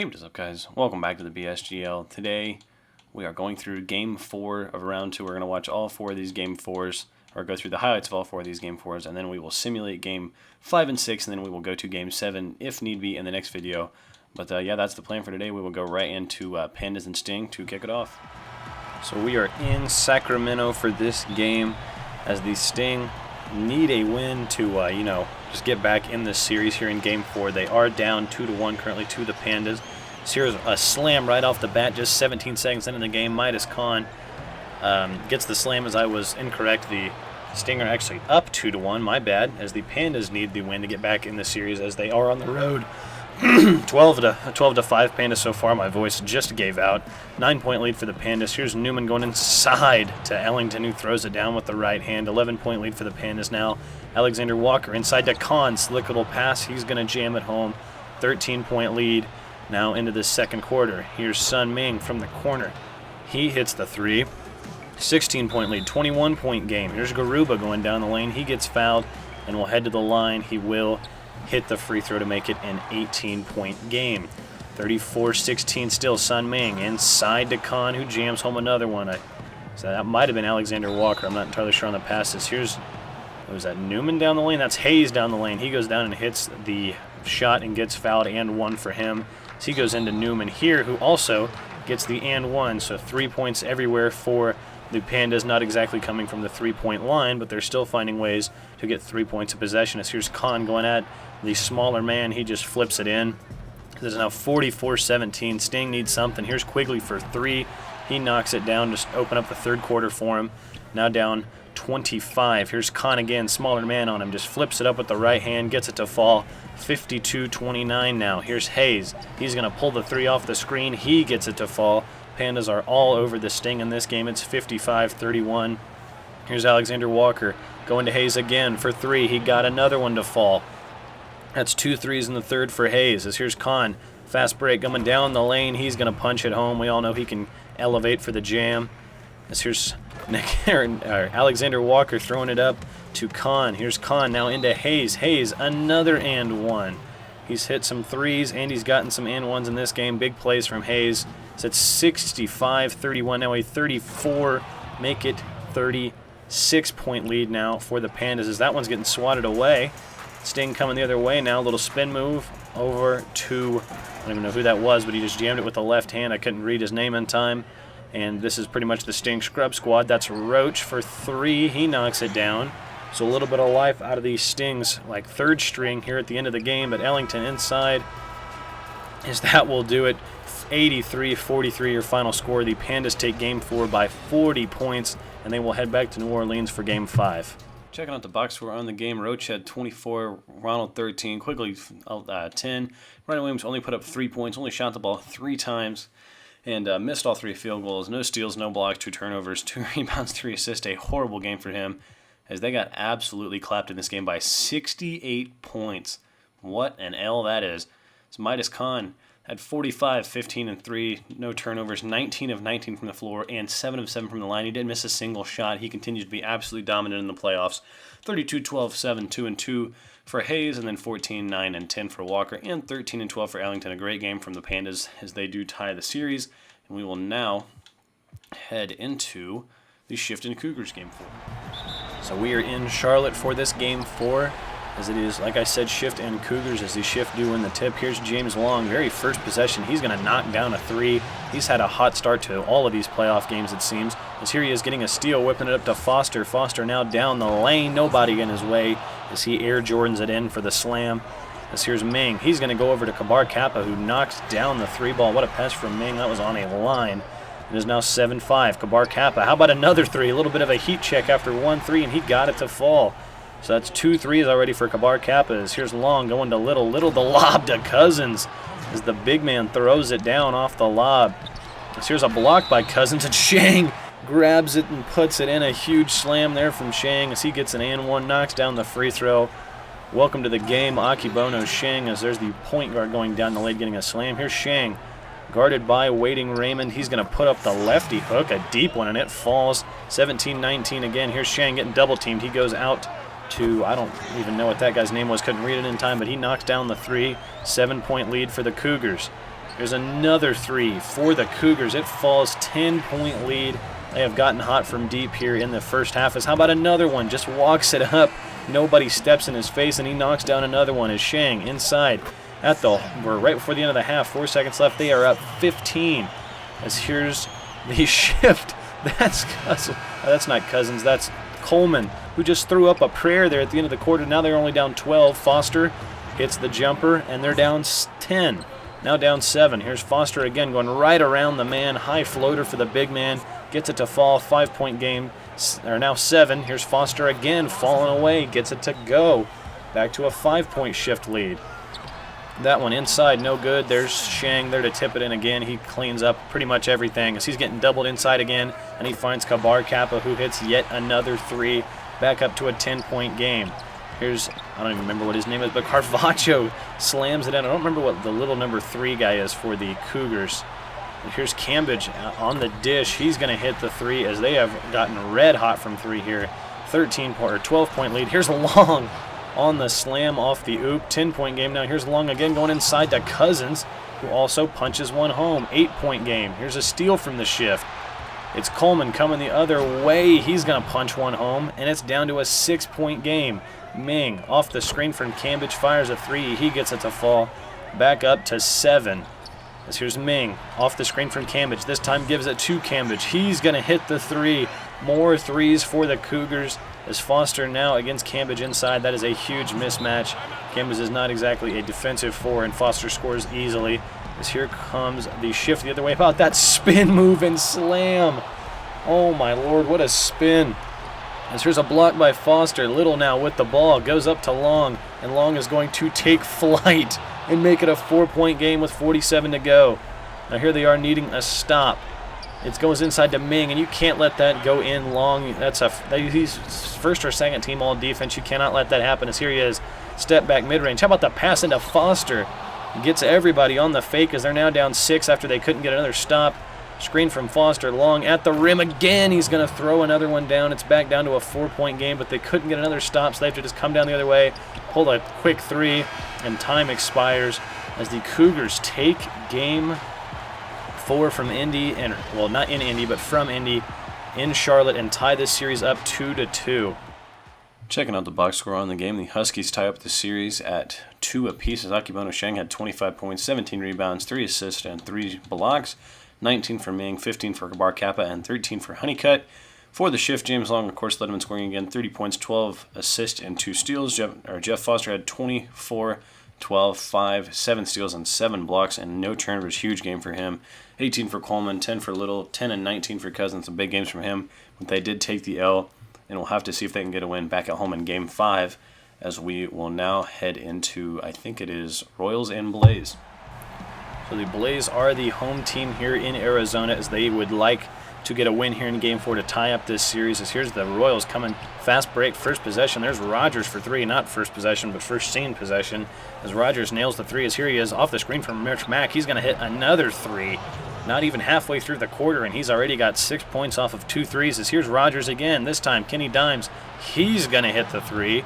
Hey, what is up, guys? Welcome back to the BSGL. Today, we are going through Game 4 of Round 2. We're going to watch all 4 of these Game 4s, or go through the highlights of all 4 of these Game 4s, and then we will simulate Game 5 and 6, and then we will go to Game 7, if need be, in the next video. But yeah, that's the plan for today. We will go right into Pandas and Sting to kick it off. So we are in Sacramento for this game, as the Sting need a win to, just get back in this series here in Game 4. They are down 2-1 currently to the Pandas. So here's a slam right off the bat, just 17 seconds into the game. Midas Khan gets the slam as I was incorrect. The Sting are actually up 2-1, my bad, as the Pandas need the win to get back in the series as they are on the road. 12 to 5 Pandas so far. My voice just gave out. 9-point lead for the Pandas. Here's Newman going inside to Ellington, who throws it down with the right hand. 11-point lead for the Pandas now. Alexander Walker inside to Khan. Slick little pass. He's going to jam it home. 13-point lead now into the second quarter. Here's Sun Ming from the corner. He hits the three. 16-point lead. 21-point game. Here's Garuba going down the lane. He gets fouled and will head to the line. He will hit the free throw to make it an 18-point game. 34-16 still. Sun Ming inside to Khan, who jams home another one. So that might have been Alexander Walker. I'm not entirely sure on the passes. Here's, was that Newman down the lane? That's Hayes down the lane. He goes down and hits the shot and gets fouled, and one for him. So he goes into Newman here, who also gets the and one. So 3 points everywhere for the Pandas, not exactly coming from the three-point line, but they're still finding ways to get 3 points of possession. As here's Khan going at the smaller man. He just flips it in. This is now 44-17. Sting needs something. Here's Quigley for three. He knocks it down, just open up the third quarter for him. Now down 25. Here's Khan again, smaller man on him. Just flips it up with the right hand, gets it to fall. 52-29 now. Here's Hayes. He's going to pull the three off the screen. He gets it to fall. Pandas are all over the Sting in this game. It's 55-31. Here's Alexander Walker going to Hayes again for three. He got another one to fall. That's 2 threes in the third for Hayes. As here's Khan, fast break coming down the lane. He's going to punch it home. We all know he can elevate for the jam. As here's Alexander Walker throwing it up to Khan. Here's Khan now into Hayes. Hayes, another and one. He's hit some threes and he's gotten some and ones in this game. Big plays from Hayes. So it's 65-31 now, a 34, make it 36-point lead now for the Pandas as that one's getting swatted away. Sting coming the other way now, a little spin move over to, I don't even know who that was, but he just jammed it with the left hand. I couldn't read his name in time. And this is pretty much the Sting scrub squad. That's Roach for three. He knocks it down. So a little bit of life out of these Stings, like third string here at the end of the game. But Ellington inside, as that will do it. 83-43 your final score. The Pandas take Game 4 by 40 points, and they will head back to New Orleans for Game 5. Checking out the box score on the game, Roach had 24, Ronald 13, Quigley 10. Ryan Williams only put up 3 points, only shot the ball 3 times, and missed all 3 field goals. No steals, no blocks, 2 turnovers, 2 rebounds, 3 assists. A horrible game for him, as they got absolutely clapped in this game by 68 points. What an L that is. So Midas Khan had 45, 15, and 3, no turnovers, 19 of 19 from the floor, and 7 of 7 from the line. He didn't miss a single shot. He continues to be absolutely dominant in the playoffs. 32, 12, 7, 2, and 2 for Hayes, and then 14, 9, and 10 for Walker, and 13 and 12 for Ellington. A great game from the Pandas as they do tie the series. And we will now head into the Shift and Cougars Game 4. So we are in Charlotte for this Game 4. As it is, like I said, Shift and Cougars as the Shift do win the tip. Here's James Long, very first possession. He's going to knock down a three. He's had a hot start to all of these playoff games, it seems. As here he is getting a steal, whipping it up to Foster. Foster now down the lane. Nobody in his way as he Air Jordans it in for the slam. As here's Ming. He's going to go over to Kabar Kappa, who knocks down the three ball. What a pass from Ming. That was on a line. It is now 7-5. Kabar Kappa. How about another three? A little bit of a heat check after 1 3, and he got it to fall. So that's 2 threes already for Kabar Kappas. Here's Long going to Little. Little the lob to Cousins as the big man throws it down off the lob. So here's a block by Cousins, and Shang grabs it and puts it in. A huge slam there from Shang as he gets an and one, knocks down the free throw. Welcome to the game, Akibono Shang, as there's the point guard going down the lane getting a slam. Here's Shang, guarded by Waiting Raymond. He's going to put up the lefty hook, a deep one, and it falls. 17-19 again. Here's Shang getting double teamed. He goes out to, I don't even know what that guy's name was, couldn't read it in time, but he knocks down the three. 7-point lead for the Cougars. There's another three for the Cougars. It falls, 10-point lead. They have gotten hot from deep here in the first half. How about another one? Just walks it up. Nobody steps in his face, and he knocks down another one as Shang inside we're right before the end of the half. 4 seconds left. They are up 15. As here's the shift. That's not Cousins. That's Coleman, who just threw up a prayer there at the end of the quarter. Now they're only down 12. Foster hits the jumper, and they're down 10. Now down 7. Here's Foster again going right around the man. High floater for the big man. Gets it to fall. 5-point game. Or now 7. Here's Foster again falling away. Gets it to go. Back to a 5-point shift lead. That one inside, no good. There's Shang there to tip it in again. He cleans up pretty much everything as he's getting doubled inside again, and he finds Kabar Kappa, who hits yet another 3. Back up to a 10-point game. Here's, I don't even remember what his name is, but Carvacho slams it in. I don't remember what the little number 3 guy is for the Cougars. And here's Cambridge on the dish. He's going to hit the 3 as they have gotten red hot from 3 here. 12-point lead. Here's Long on the slam off the oop. 10-point game now. Here's Long again going inside to Cousins, who also punches one home. 8-point game. Here's a steal from the shift. It's Coleman coming the other way. He's going to punch one home, and it's down to a 6-point game. Ming off the screen from Cambridge fires a 3. He gets it to fall. Back up to 7. As here's Ming off the screen from Cambridge. This time gives it to Cambridge. He's going to hit the 3. More 3s for the Cougars. As Foster now against Cambridge inside. That is a huge mismatch. Cambridge is not exactly a defensive 4, and Foster scores easily. As here comes the shift the other way. How about that spin move and slam? Oh my lord, what a spin. As here's a block by Foster. Little now with the ball. Goes up to Long, and Long is going to take flight and make it a 4-point game with 47 to go. Now here they are needing a stop. It goes inside to Ming, and you can't let that go in. Long. He's first or second team all defense. You cannot let that happen. As here he is, step back mid-range. How about the pass into Foster? Gets everybody on the fake as they're now down 6 after they couldn't get another stop. Screen from Foster. Long at the rim again. He's going to throw another one down. It's back down to a 4-point game, but they couldn't get another stop, so they have to just come down the other way, pull a quick 3, and time expires as the Cougars take game 4 from Indy, and well, not in Indy, but from Indy in Charlotte, and tie this series up 2-2. Checking out the box score on the game, the Huskies tie up the series at 2 apiece as Akebono Shang had 25 points, 17 rebounds, 3 assists, and 3 blocks. 19 for Ming, 15 for Kabar Kappa, and 13 for Honeycutt. For the shift, James Long, of course, led him in scoring again, 30 points, 12 assists, and 2 steals. Jeff Foster had 24, 12, 5, 7 steals, and 7 blocks, and no turnovers. Huge game for him. 18 for Coleman, 10 for Little, 10 and 19 for Cousins. Some big games from him, but they did take the L, and we'll have to see if they can get a win back at home in Game 5, as we will now head into, I think it is, Royals and Blaze. So the Blaze are the home team here in Arizona, as they would like to get a win here in Game 4 to tie up this series. As here's the Royals coming, fast break, first possession. There's Rogers for 3, not first possession, but first seen possession. As Rogers nails the 3, as here he is off the screen from Rich Mack. He's going to hit another 3, not even halfway through the quarter, and he's already got 6 points off of 2 threes. As here's Rogers again, this time Kenny Dimes. He's going to hit the 3,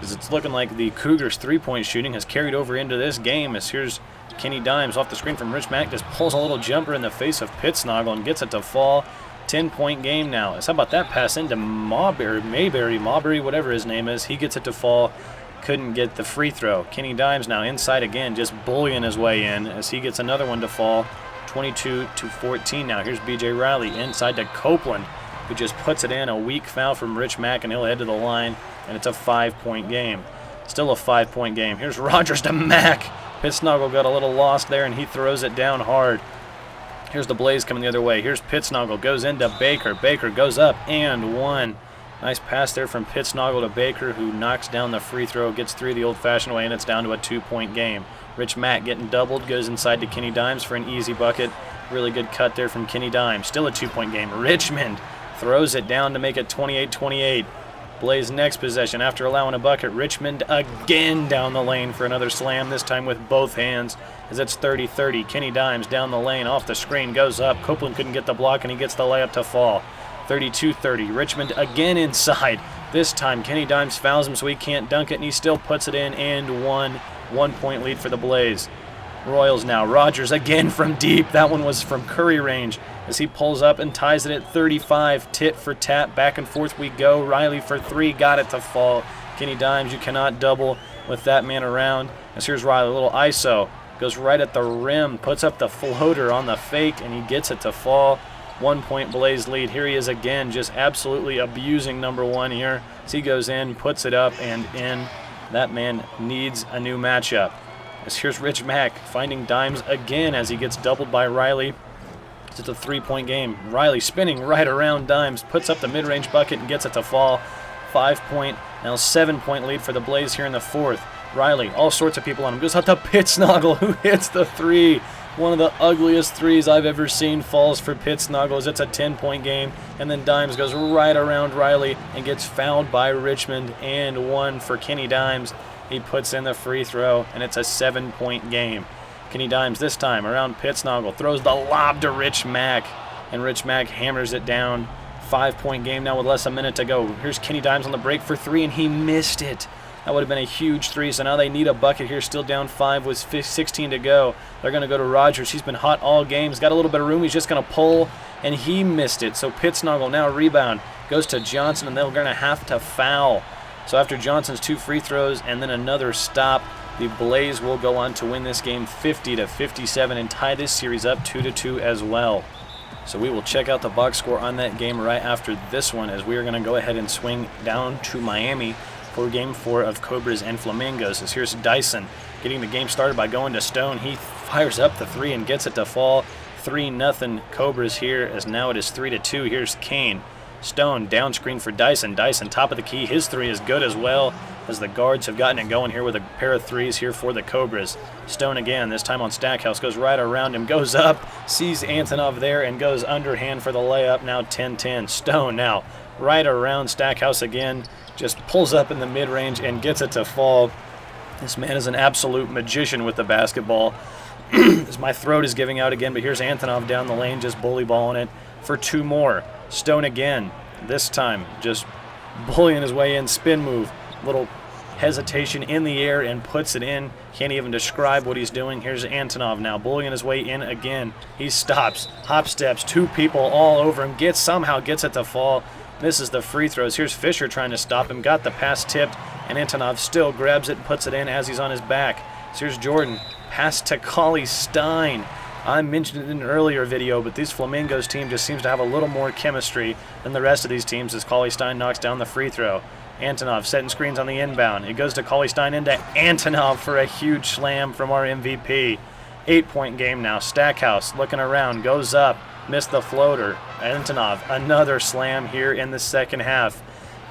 as it's looking like the Cougars' 3-point shooting has carried over into this game. As here's Kenny Dimes off the screen from Rich Mack, just pulls a little jumper in the face of Pittsnoggle and gets it to fall. 10-point game now. How about that pass into Mawberry, whatever his name is. He gets it to fall. Couldn't get the free throw. Kenny Dimes now inside again, just bullying his way in as he gets another one to fall. 22-14 now. Here's B.J. Riley inside to Copeland, who just puts it in. A weak foul from Rich Mack, and he'll head to the line, and it's a 5-point game. Still a 5-point game. Here's Rogers to Mack. Pittsnoggle got a little lost there, and he throws it down hard. Here's the Blaze coming the other way. Here's Pittsnoggle, goes into Baker. Baker goes up and 1. Nice pass there from Pittsnoggle to Baker, who knocks down the free throw, gets 3 the old-fashioned way, and it's down to a 2-point game. Rich Mack getting doubled, goes inside to Kenny Dimes for an easy bucket. Really good cut there from Kenny Dimes. Still a 2-point game. Richmond throws it down to make it 28-28. Blaze next possession after allowing a bucket. Richmond again down the lane for another slam, this time with both hands, as it's 30-30. Kenny Dimes down the lane, off the screen, goes up. Copeland couldn't get the block, and he gets the layup to fall. 32-30. Richmond again inside. This time Kenny Dimes fouls him, so he can't dunk it, and he still puts it in, and 1 1-point lead for the Blaze. Royals now. Rogers again from deep. That one was from Curry range as he pulls up and ties it at 35. Tit for tat. Back and forth we go. Riley for three. Got it to fall. Kenny Dimes, you cannot double with that man around. As here's Riley. A little ISO. Goes right at the rim. Puts up the floater on the fake, and he gets it to fall. 1 point Blaze lead. Here he is again, just absolutely abusing number one here. As he goes in, puts it up and in. That man needs a new matchup. As here's Rich Mack finding Dimes again as he gets doubled by Riley. It's a 3-point game. Riley spinning right around Dimes, puts up the mid-range bucket and gets it to fall. 5-point, now 7-point lead for the Blaze here in the fourth. Riley, all sorts of people on him. Goes out to Pitsnoggle, who hits the three. One of the ugliest threes I've ever seen falls for Pitsnoggles. It's a 10-point game. And then Dimes goes right around Riley and gets fouled by Richmond and one for Kenny Dimes. He puts in the free throw, and it's a 7-point game. Kenny Dimes this time around Pitsnoggle. Throws the lob to Rich Mack, and Rich Mack hammers it down. 5-point game now with less than a minute to go. Here's Kenny Dimes on the break for three, and he missed it. That would have been a huge three, so now they need a bucket here. Still down 5 with 16 to go. They're going to go to Rogers. He's been hot all game. He's got a little bit of room. He's just going to pull, and he missed it. So Pitsnoggle now rebound. Goes to Johnson, and they're going to have to foul. So after Johnson's 2 free throws and then another stop, the Blaze will go on to win this game 50-57 and tie this series up 2-2 as well. So we will check out the box score on that game right after this one, as we are going to go ahead and swing down to Miami for Game 4 of Cobras and Flamingos. As here's Dyson getting the game started by going to Stone. He fires up the three and gets it to fall. 3-0 Cobras here, as now it is 3-2. Here's Kane. Stone down screen for Dyson. Dyson top of the key. His three is good as well, as the guards have gotten it going here with a pair of threes here for the Cobras. Stone again, this time on Stackhouse, goes right around him, goes up, sees Antonov there, and goes underhand for the layup. Now 10-10. Stone now right around Stackhouse again, just pulls up in the mid-range and gets it to fall. This man is an absolute magician with the basketball. As my throat is giving out again, but here's Antonov down the lane, just bully balling it for 2 more. Stone again, this time just bullying his way in, spin move, little hesitation in the air and puts it in. Can't even describe what he's doing. Here's Antonov now, bullying his way in again. He stops, hop steps, 2 people all over him, somehow gets it to fall. Misses the free throws. Here's Fisher trying to stop him, got the pass tipped, and Antonov still grabs it and puts it in as he's on his back. So here's Jordan, pass to Cauley Stein. I mentioned it in an earlier video, but this Flamingos team just seems to have a little more chemistry than the rest of these teams as Cauley Stein knocks down the free throw. Antonov setting screens on the inbound. It goes to Cauley Stein into Antonov for a huge slam from our MVP. 8-point game now. Stackhouse looking around, goes up, missed the floater. Antonov, another slam here in the second half.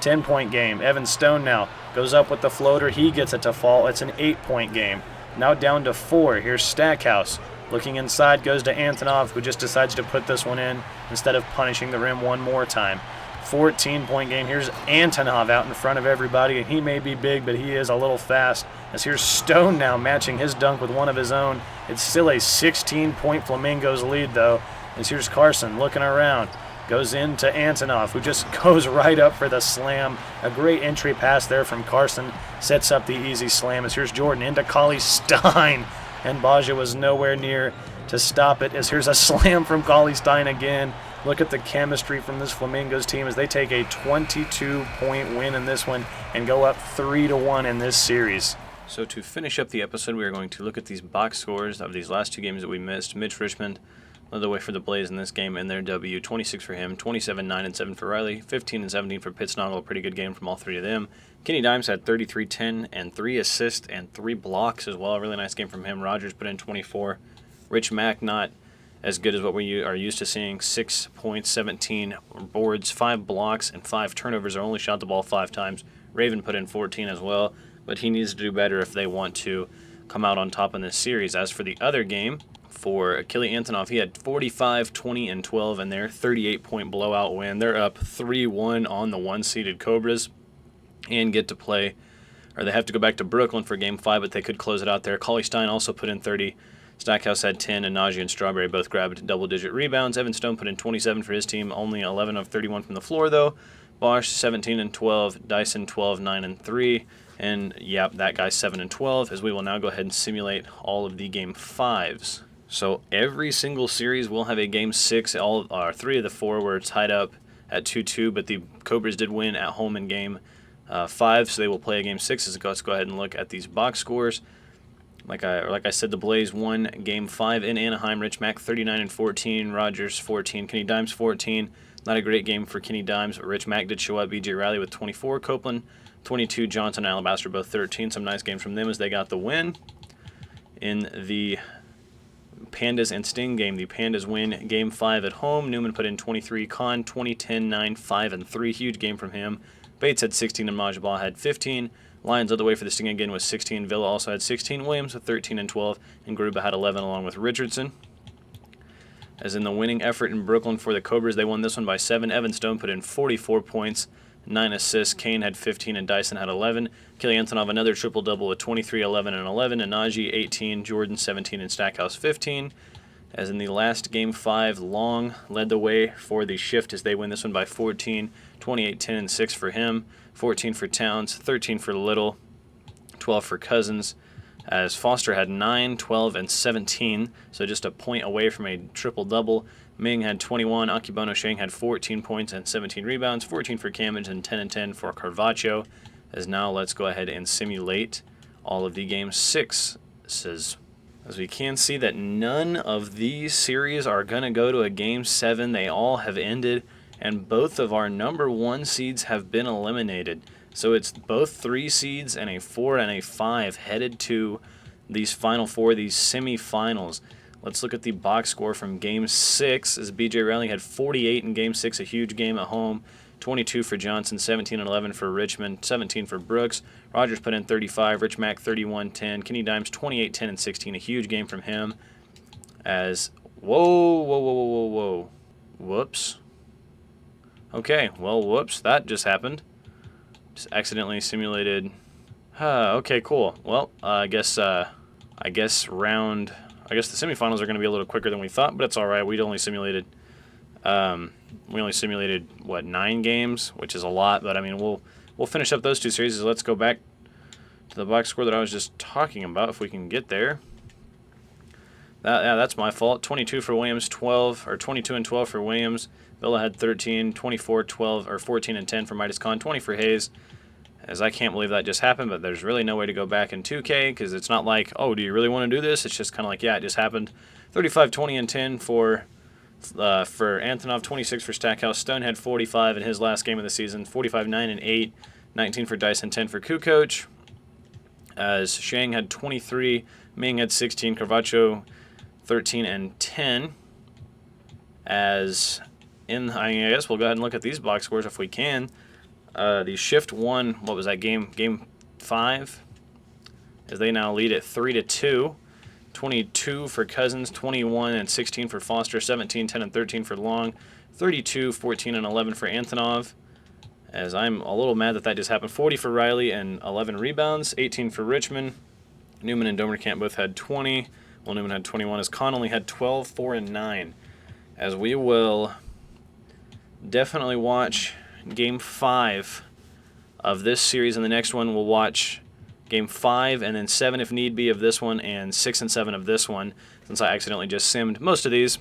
10-point game. Evan Stone now goes up with the floater. He gets it to fall. It's an 8-point game. Now down to 4. Here's Stackhouse. Looking inside, goes to Antonov, who just decides to put this one in instead of punishing the rim one more time. 14-point game. Here's Antonov out in front of everybody, and he may be big, but he is a little fast. As here's Stone now matching his dunk with one of his own. It's still a 16-point Flamingos lead, though. As here's Carson looking around. Goes into Antonov, who just goes right up for the slam. A great entry pass there from Carson. Sets up the easy slam. As here's Jordan into Cauley Stein. And Baja was nowhere near to stop it, as here's a slam from Cauley Stein again. Look at the chemistry from this Flamingos team as they take a 22-point win in this one and go up 3-1 in this series. So to finish up the episode, we are going to look at these box scores of these last 2 games that we missed. Mitch Richmond led the way for the Blaze in this game in their W. 26 for him, 27, 9, and 7 for Riley, 15 and 17 for Pitsnoggle. A pretty good game from all 3 of them. Kenny Dimes had 33, 10, and 3 assists and 3 blocks as well. A really nice game from him. Rogers put in 24. Rich Mack not as good as what we are used to seeing. 6 points, 17 boards, 5 blocks, and 5 turnovers. Only shot the ball 5 times. Raven put in 14 as well, but he needs to do better if they want to come out on top in this series. As for the other game, for Achille Antonov, he had 45, 20, and 12 in their 38-point blowout win. They're up 3-1 on the 1-seeded Cobras and get to play, or they have to go back to Brooklyn for Game 5, but they could close it out there. Cauley Stein also put in 30. Stackhouse had 10, and Najee and Strawberry both grabbed double-digit rebounds. Evan Stone put in 27 for his team, only 11 of 31 from the floor, though. Bosch 17 and 12, Dyson 12, 9 and 3, and yep, that guy's 7 and 12. As we will now go ahead and simulate all of the game 5s. So every single series will have a game 6. All 3 of the 4 were tied up at 2-2, but the Cobras did win at home in game 5, so they will play a game 6. Let's go ahead and look at these box scores. Like I said, the Blaze won game 5 in Anaheim. Rich Mack 39 and 14, Rogers 14, Kenny Dimes 14. Not a great game for Kenny Dimes, but Rich Mack did show up. BJ Riley with 24, Copeland 22, Johnson and Alabaster both 13. Some nice games from them as they got the win. In the Pandas and Sting game, the Pandas win game 5 at home. Newman put in 23, Kahn 20, 10, 9, 5 and 3. Huge game from him. Bates had 16 and Majabah had 15. Lions led the way for the Sting again with 16. Villa also had 16. Williams with 13 and 12. And Garuba had 11 along with Richardson. As in the winning effort in Brooklyn for the Cobras, they won this one by 7. Evan Stone put in 44 points, 9 assists. Kane had 15 and Dyson had 11. Kelly Antonov another triple-double with 23, 11, and 11. And Najee 18, Jordan 17, and Stackhouse 15. As in the last game 5, Long led the way for the Shift as they win this one by 14, 28, 10, and 6 for him. 14 for Towns, 13 for Little, 12 for Cousins, as Foster had 9, 12, and 17, so just a point away from a triple-double. Ming had 21, Akibono Shang had 14 points and 17 rebounds, 14 for Cammage and 10 and 10 for Carvaccio. As now let's go ahead and simulate all of the game 6s. As we can see that none of these series are going to go to a game 7. They all have ended, and both of our number 1 seeds have been eliminated. So it's both 3 seeds and a 4 and a 5 headed to these final 4, these semifinals. Let's look at the box score from game 6 as BJ Riley had 48 in game 6, a huge game at home. 22 for Johnson, 17 and 11 for Richmond, 17 for Brooks. Rogers put in 35, Rich Mack 31, 10. Kenny Dimes 28, 10, and 16, a huge game from him. As whoa. Whoops. Okay, well, whoops, that just happened. Just accidentally simulated. Okay, cool. Well, I guess the semifinals are going to be a little quicker than we thought, but it's all right. We only simulated what, 9 games, which is a lot. But I mean, we'll finish up those 2 series. Let's go back to the box score that I was just talking about, if we can get there. Yeah, that's my fault. 22 for Williams, 22 and 12 for Williams. Villa had 13, 24, 12, or 14 and 10 for Midas Khan, 20 for Hayes. As I can't believe that just happened, but there's really no way to go back in 2K because it's not like, oh, do you really want to do this? It's just kind of like, yeah, it just happened. 35, 20, and 10 for Antonov, 26 for Stackhouse. Stone had 45 in his last game of the season, 45, 9, and 8, 19 for Dyson, 10 for Kukoc. As Shang had 23, Ming had 16, Carvaccio 13 and 10. I guess we'll go ahead and look at these box scores if we can. The Shift won, what was that game 5, as they now lead at 3-2. 22 for Cousins, 21 and 16 for Foster, 17, 10, and 13 for Long, 32, 14, and 11 for Antonov. As I'm a little mad that just happened. 40 for Riley and 11 rebounds, 18 for Richmond. Newman and Domerkamp both had 20. Well, Newman had 21, as Con only had 12, 4, and 9. As we will definitely watch Game 5 of this series, and the next one we'll watch Game 5 and then 7 if need be of this one, and 6 and 7 of this one, since I accidentally just simmed most of these.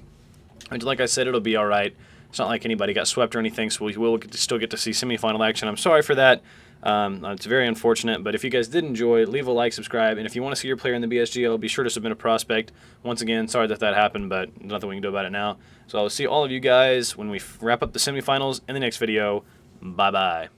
And like I said, it'll be alright. It's not like anybody got swept or anything, so we will still get to see semifinal action. I'm sorry for that. It's very unfortunate, but if you guys did enjoy, leave a like, subscribe, and if you want to see your player in the BSGL, be sure to submit a prospect. Once again, sorry that happened, but nothing we can do about it now. So I'll see all of you guys when we wrap up the semifinals in the next video. Bye-bye.